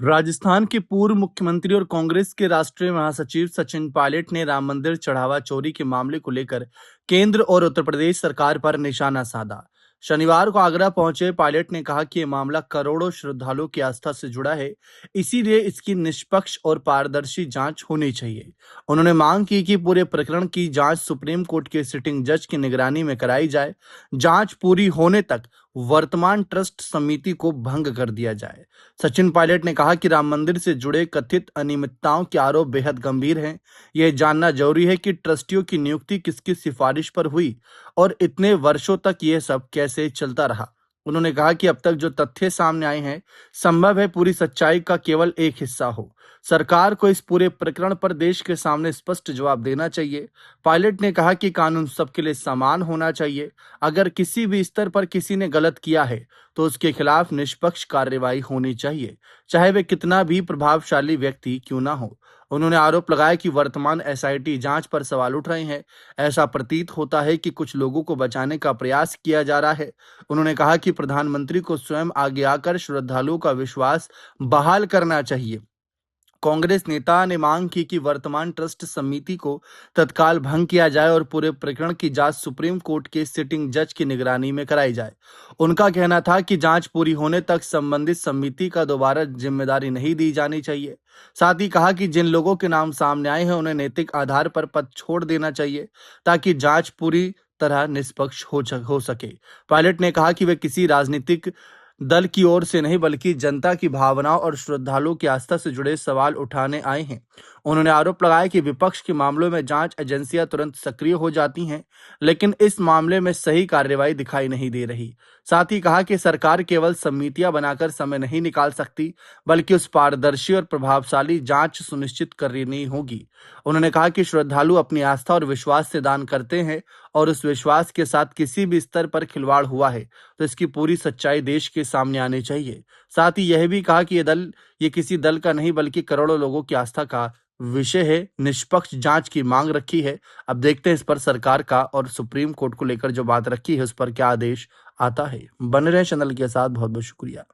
राजस्थान के पूर्व मुख्यमंत्री और कांग्रेस के राष्ट्रीय महासचिव सचिन पायलट ने राम मंदिर चढ़ावा चोरी के मामले को लेकर केंद्र और उत्तर प्रदेश सरकार पर निशाना साधा। शनिवार को आगरा पहुंचे पायलट ने कहा कि यह मामला करोड़ों श्रद्धालुओं की आस्था से जुड़ा है, इसीलिए इसकी निष्पक्ष और पारदर्शी जांच होनी चाहिए। उन्होंने मांग की कि पूरे प्रकरण की जांच सुप्रीम कोर्ट के सिटिंग जज की निगरानी में कराई जाए। जांच पूरी होने तक वर्तमान ट्रस्ट समिति को भंग कर दिया जाए। सचिन पायलट ने कहा कि राम मंदिर से जुड़े कथित अनियमितताओं के आरोप बेहद गंभीर हैं। यह जानना जरूरी है कि ट्रस्टियों की नियुक्ति किसकी सिफारिश पर हुई और इतने वर्षों तक यह सब कैसे चलता रहा। उन्होंने कहा कि अब तक जो तथ्य सामने आए हैं, संभव है पूरी सच्चाई का केवल एक हिस्सा हो। सरकार को इस पूरे प्रकरण पर देश के सामने स्पष्ट जवाब देना चाहिए। पायलट ने कहा कि कानून सबके लिए समान होना चाहिए। अगर किसी भी स्तर पर किसी ने गलत किया है तो उसके खिलाफ निष्पक्ष कार्रवाई होनी चाहिए, चाहे वे कितना भी प्रभावशाली व्यक्ति क्यों ना हो। उन्होंने आरोप लगाया कि वर्तमान एसआईटी जांच पर सवाल उठ रहे हैं। ऐसा प्रतीत होता है कि कुछ लोगों को बचाने का प्रयास किया जा रहा है। उन्होंने कहा कि प्रधानमंत्री को स्वयं आगे आकर श्रद्धालुओं का विश्वास बहाल करना चाहिए। कांग्रेस नेता ने मांग की कि वर्तमान ट्रस्ट समिति को तत्काल भंग किया जाए और पूरे प्रकरण की जांच सुप्रीम कोर्ट के सिटिंग जज की निगरानी में कराई जाए। उनका कहना था कि जांच पूरी होने तक संबंधित समिति का दोबारा जिम्मेदारी नहीं दी जानी चाहिए। साथ ही कहा कि जिन लोगों के नाम सामने आए हैं उन्हें नैतिक आधार पर पद छोड़ देना चाहिए ताकि जांच पूरी तरह निष्पक्ष हो सके। पायलट ने कहा कि वे किसी राजनीतिक दल की ओर से नहीं बल्कि जनता की भावनाओं और श्रद्धालुओं की आस्था से जुड़े सवाल उठाने आए हैं। उन्होंने आरोप लगाया कि विपक्ष के मामलों में जांच एजेंसियां तुरंत सक्रिय हो जाती हैं, लेकिन इस मामले में सही कार्रवाई दिखाई नहीं दे रही। साथ ही कहा कि सरकार केवल समितियां बनाकर समय नहीं निकाल सकती, बल्कि उस पारदर्शी और प्रभावशाली जांच सुनिश्चित करनी होगी। उन्होंने कहा कि श्रद्धालु अपनी आस्था और विश्वास से दान करते हैं और उस विश्वास के साथ किसी भी स्तर पर खिलवाड़ हुआ है तो इसकी पूरी सच्चाई देश के सामने आनी चाहिए। साथ ही यह भी कहा कि ये किसी दल का नहीं बल्कि करोड़ों लोगों की आस्था का विषय है। निष्पक्ष जांच की मांग रखी है। अब देखते हैं इस पर सरकार का और सुप्रीम कोर्ट को लेकर जो बात रखी है उस पर क्या आदेश आता है। बने रहे चैनल के साथ। बहुत बहुत शुक्रिया।